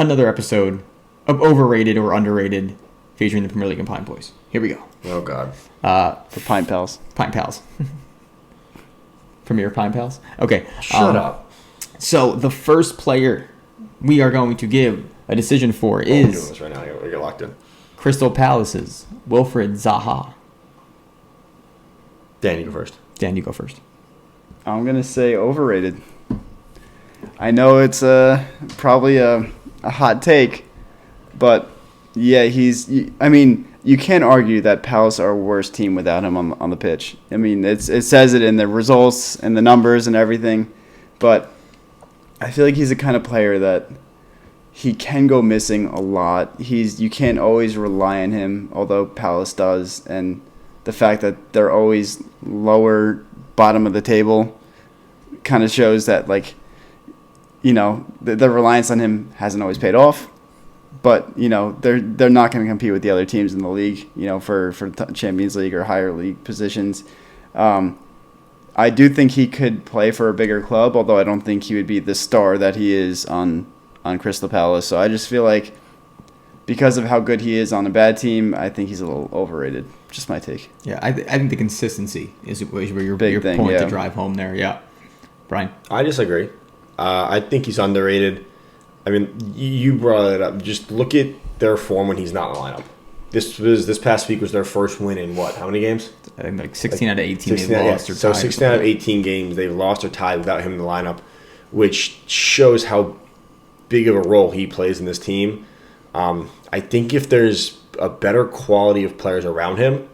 another episode of Overrated or Underrated featuring the Premier League and Pine Boys. Here we go. Oh, God. The Pine Pals. Pine Pals. Premier Pine Pals? Okay. Shut up. So the first player we are going to give a decision for I'm doing is this right now. We get locked in. Crystal Palace's Wilfried Zaha. Dan, you go first. Dan, you go first. I'm going to say overrated. I know it's probably a hot take, but yeah, you can't argue that Palace are a worse team without him on the pitch. I mean, it says it in the results and the numbers and everything, but I feel like he's the kind of player that he can go missing a lot. You can't always rely on him, although Palace does, and the fact that they're always lower bottom of the table kind of shows that, like, you know, the reliance on him hasn't always paid off. But, you know, they're not going to compete with the other teams in the league, you know, for Champions League or higher league positions. I do think he could play for a bigger club, although I don't think he would be the star that he is on Crystal Palace. So I just feel like because of how good he is on a bad team, I think he's a little overrated. Just my take. Yeah, I think the consistency is where your thing, point yeah. to drive home there. Yeah. Brian? I disagree. I think he's underrated. I mean, you brought it up. Just look at their form when he's not in the lineup. This past week was their first win in what? How many games? I think like 16 out of 18 they've lost or tied. So 16 out of 18 games they've lost or tied without him in the lineup, which shows how big of a role he plays in this team. I think if there's a better quality of players around him,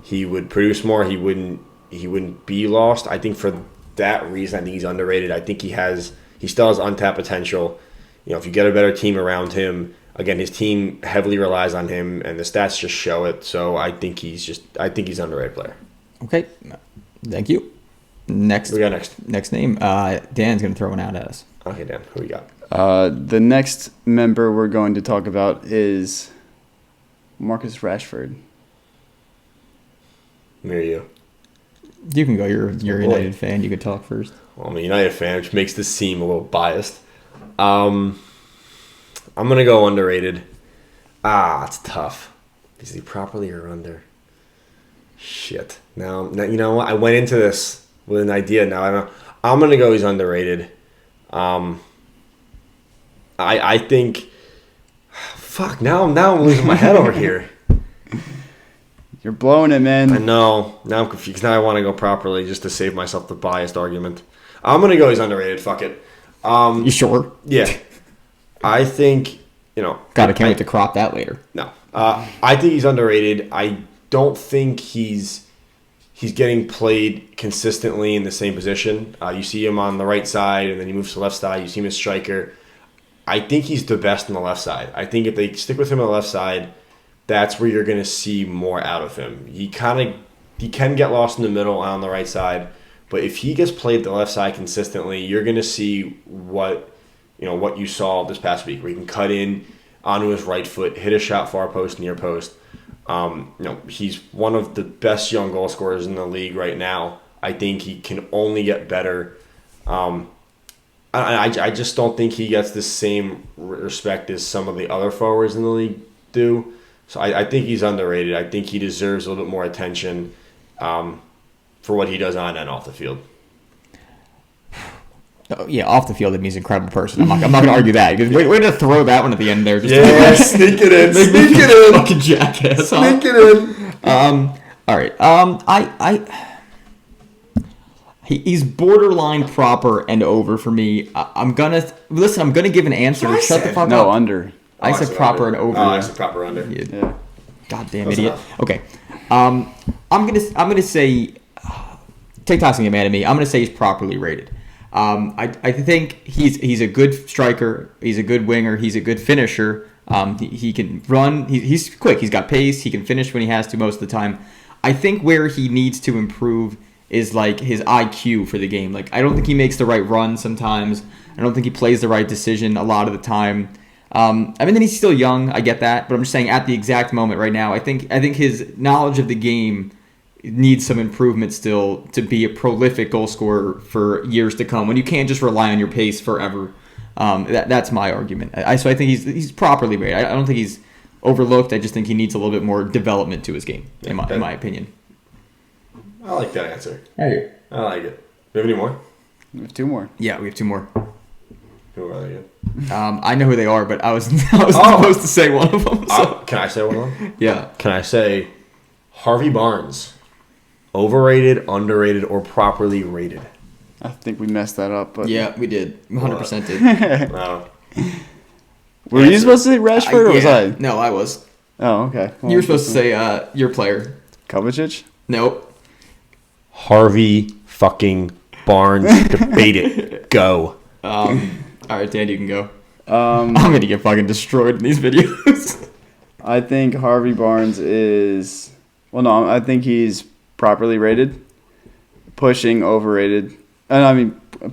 he would produce more. He wouldn't be lost. I think for that reason, I think he's underrated. I think he still has untapped potential. You know, if you get a better team around him, again, his team heavily relies on him, and the stats just show it. So I think he's an underrated player. Okay, thank you. Next, Who we got next name. Dan's going to throw one out at us. Okay, Dan, who we got? The next member we're going to talk about is Marcus Rashford. Near you. You can go. You're a United fan. You could talk first. Well, I'm a United fan, which makes this seem a little biased. I'm going to go underrated. It's tough. Is he properly or under? Shit. Now, you know what? I went into this with an idea. Now I don't know. I'm going to go he's underrated. I think... Fuck, now I'm losing my head over here. You're blowing it, man. I know. Now I'm confused. Now I want to go properly just to save myself the biased argument. I'm going to go he's underrated. Fuck it. You sure? Yeah. I think, you know... God, I can't wait to crop that later. No. I think he's underrated. I don't think he's getting played consistently in the same position. You see him on the right side, and then he moves to the left side. You see him as striker. I think he's the best on the left side. I think if they stick with him on the left side, that's where you're going to see more out of him. He can get lost in the middle and on the right side, but if he gets played the left side consistently, you're going to see what you saw this past week, where he can cut in onto his right foot, hit a shot far post, near post. He's one of the best young goal scorers in the league right now. I think he can only get better. I just don't think he gets the same respect as some of the other forwards in the league do. So I think he's underrated. I think he deserves a little bit more attention for what he does on and off the field. Oh, yeah, off the field, he's an incredible person. I'm not going to argue that. We're going to throw that one at the end there. Just sneak it in. Sneak it in. Fucking jackass. Sneak it in. All right. He's borderline proper and over for me. I'm gonna give an answer. Shut the fuck up. No, under. I said proper and over. I said proper under. Yeah. Goddamn Close idiot. enough. Okay. I'm gonna say TikTok's gonna get mad at me. I'm gonna say he's properly rated. I think he's a good striker. He's a good winger. He's a good finisher. He can run. He's quick. He's got pace. He can finish when he has to most of the time. I think where he needs to improve is like his IQ for the game. Like, I don't think he makes the right run sometimes. I don't think he plays the right decision a lot of the time. He's still young. I get that, but I'm just saying at the exact moment right now, I think his knowledge of the game needs some improvement still to be a prolific goal scorer for years to come. When you can't just rely on your pace forever. That's my argument. So I think he's properly rated. I don't think he's overlooked. I just think he needs a little bit more development to his game, in my opinion. I like that answer. I like it. Do you have any more? We have 2 more. Yeah, we have 2 more. Who are they again? I know who they are, but I was supposed to say one of them. So. Can I say one of them? Yeah. Can I say Harvey Barnes? Overrated, underrated, or properly rated? I think we messed that up, but Yeah, we did. 100% did. Were you supposed to say Rashford or was I? No, I was. Oh, okay. Well, You were supposed to say your player. Kovacic? Nope. Harvey fucking Barnes. Debate it. Go. All right, Dan, you can go. Um, I'm gonna get fucking destroyed in these videos. I think Harvey Barnes is... Well, no, I think he's properly rated. Pushing overrated.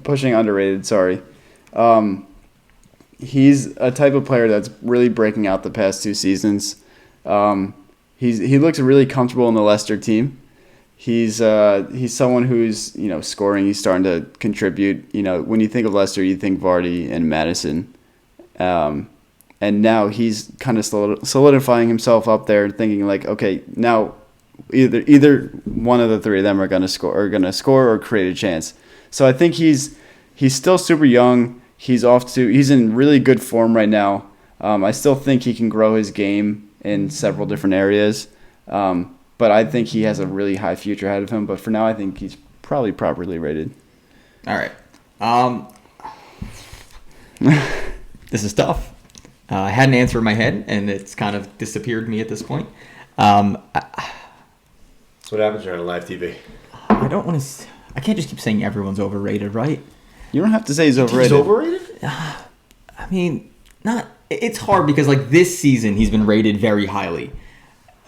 Pushing underrated, sorry. He's a type of player that's really breaking out the past 2 seasons. He looks really comfortable in the Leicester team. He's someone who's scoring. He's starting to contribute. When you think of Leicester, you think Vardy and Maddison, and now he's kind of solidifying himself up there, thinking like, okay, now either one of the 3 of them are going to score or create a chance. So I think he's still super young. He's in really good form right now. I still think he can grow his game in several different areas. But I think he has a really high future ahead of him. But for now, I think he's probably properly rated. All right. This is tough. I had an answer in my head, and it's kind of disappeared me at this point. That's what happens when you're on live TV. I don't want to. I can't just keep saying everyone's overrated, right? You don't have to say he's overrated. He's overrated? I mean, not. It's hard because like this season he's been rated very highly,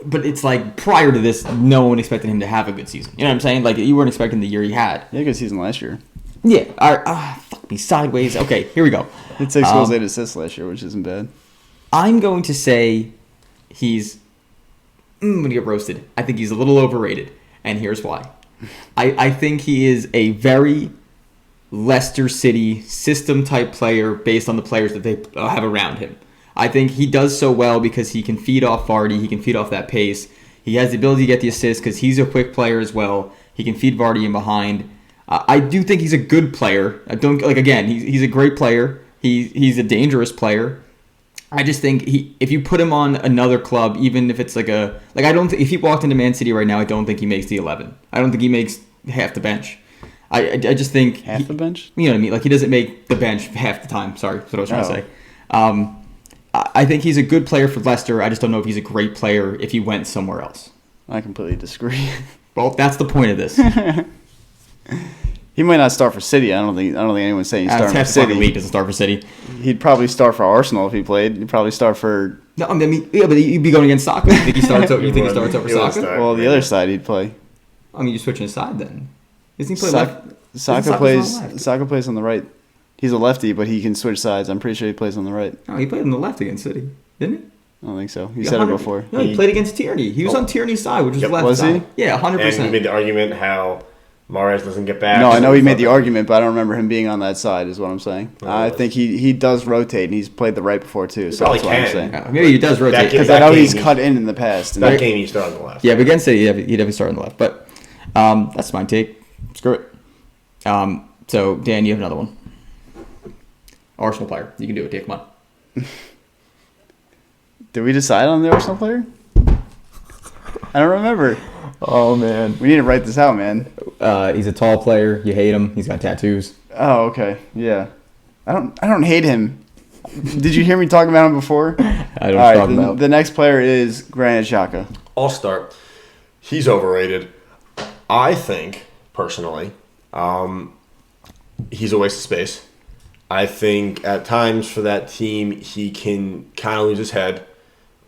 but it's like prior to this, no one expected him to have a good season. You know what I'm saying? Like you weren't expecting the year he had. He had a good season last year. Yeah. All right. Fuck me sideways. Okay, here we go. He had 6 goals, 8 assists last year, which isn't bad. I'm going to say he's. I'm gonna get roasted. I think he's a little overrated, and here's why. I think he is a very Leicester City system type player based on the players that they have around him. I think he does so well because he can feed off Vardy. He can feed off that pace. He has the ability to get the assist because he's a quick player as well. He can feed Vardy in behind. I do think he's a good player. I don't like again. He's a great player. He's a dangerous player. I just think if you put him on another club, even if it's I don't think if he walked into Man City right now, I don't think he makes the 11. I don't think he makes half the bench. I just think half the bench. You know what I mean? Like he doesn't make the bench half the time. Sorry, that's what I was trying to say. I think he's a good player for Leicester. I just don't know if he's a great player if he went somewhere else. I completely disagree. Well, that's the point of this. He might not start for City. I don't think anyone's saying he's starting for City. League doesn't start for City. He'd probably start for Arsenal if he played. He'd probably start for. No, I mean, yeah, but he'd be going against Saka. You think he starts? You think he starts over Saka? Well, the other side he'd play. I mean, you're switching his side then. Isn't he play left? Saka plays on the right. He's a lefty, but he can switch sides. I'm pretty sure he plays on the right. No, he played on the left against City, didn't he? I don't think so. You said it before. No, he played against Tierney. He was on Tierney's side, which was left was side. he? Yeah, 100%. And he made the argument how Mahrez doesn't get back. No, I know he made the argument, but I don't remember him being on that side, is what I'm saying. I think he does rotate, and he's played the right before, too. So that's what I'm saying. Yeah, maybe he does rotate. Because I know he's cut in the past. That game, he started on the left. Yeah, but against City, he definitely started on the left. But that's my take. Screw it. So, Dan, you have another one. Arsenal player. You can do it, Dave. Come on. Did we decide on the Arsenal player? I don't remember. Oh, man. We need to write this out, man. He's a tall player. You hate him. He's got tattoos. Oh, okay. Yeah. I don't hate him. Did you hear me talking about him before? I don't talk about. The next player is Granit Xhaka. I'll start. He's overrated. I think, personally, he's a waste of space. I think at times for that team, he can kind of lose his head.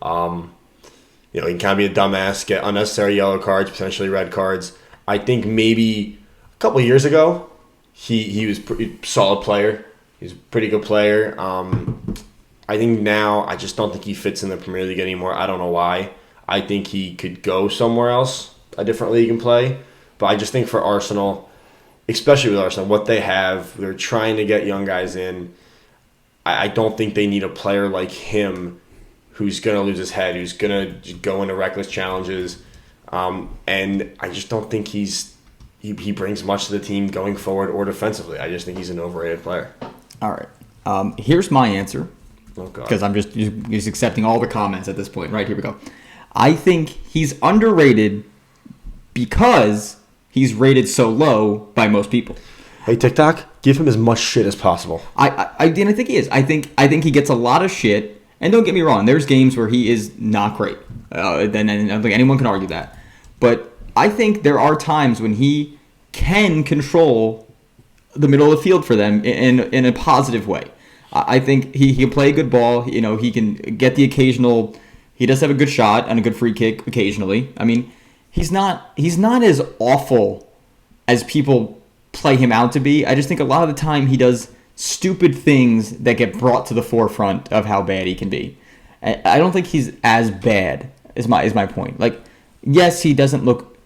He can kind of be a dumbass, get unnecessary yellow cards, potentially red cards. I think maybe a couple of years ago, he was a pretty solid player. He's a pretty good player. I think now, I just don't think he fits in the Premier League anymore. I don't know why. I think he could go somewhere else, a different league and play. But I just think for Arsenal, especially with Arsenal, what they have, they're trying to get young guys in. I don't think they need a player like him who's going to lose his head, who's going to go into reckless challenges. And I just don't think he brings much to the team going forward or defensively. I just think he's an overrated player. All right. Here's my answer. Oh, God. Because I'm just accepting all the comments at this point. Right, here we go. I think he's underrated because he's rated so low by most people. Hey, TikTok, give him as much shit as possible. I think he is. I think he gets a lot of shit. And don't get me wrong, there's games where he is not great. And I don't think anyone can argue that. But I think there are times when he can control the middle of the field for them in a positive way. I think he can play a good ball. You know, he can get the occasional. He does have a good shot and a good free kick occasionally. I mean, he's not as awful as people play him out to be. I just think a lot of the time he does stupid things that get brought to the forefront of how bad he can be. I don't think he's as bad is my point. Like, yes, he doesn't look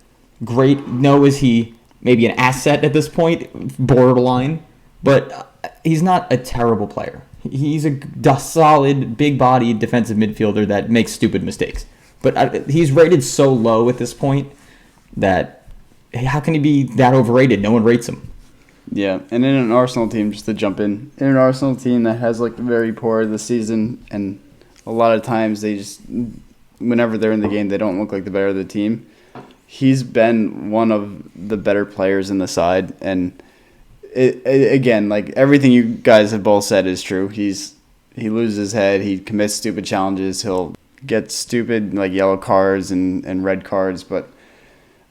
great. No, is he maybe an asset at this point, borderline, but he's not a terrible player. He's a solid, big-bodied defensive midfielder that makes stupid mistakes. But he's rated so low at this point that how can he be that overrated? No one rates him. Yeah, and in an Arsenal team, just to jump in an Arsenal team that has like very poor this season, and a lot of times they just, whenever they're in the game, they don't look like the better of the team. He's been one of the better players in the side, and again, like everything you guys have both said is true. He loses his head, he commits stupid challenges, he'll get stupid like yellow cards and red cards, but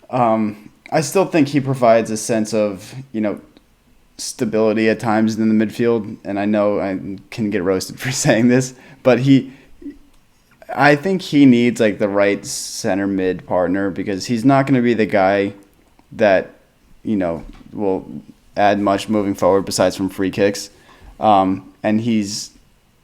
I still think he provides a sense of, stability at times in the midfield, and I know I can get roasted for saying this, but I think he needs like the right center mid partner, because he's not going to be the guy that will add much moving forward besides from free kicks, and he's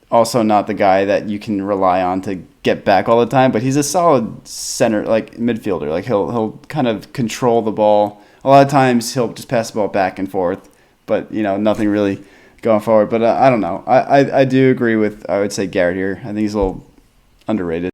also not the guy that you can rely on to get back all the time, but he's a solid center like midfielder. Like he'll kind of control the ball. A lot of times he'll just pass the ball back and forth, but nothing really going forward. But I don't know. I do agree with, I would say, Garrett here. I think he's a little underrated.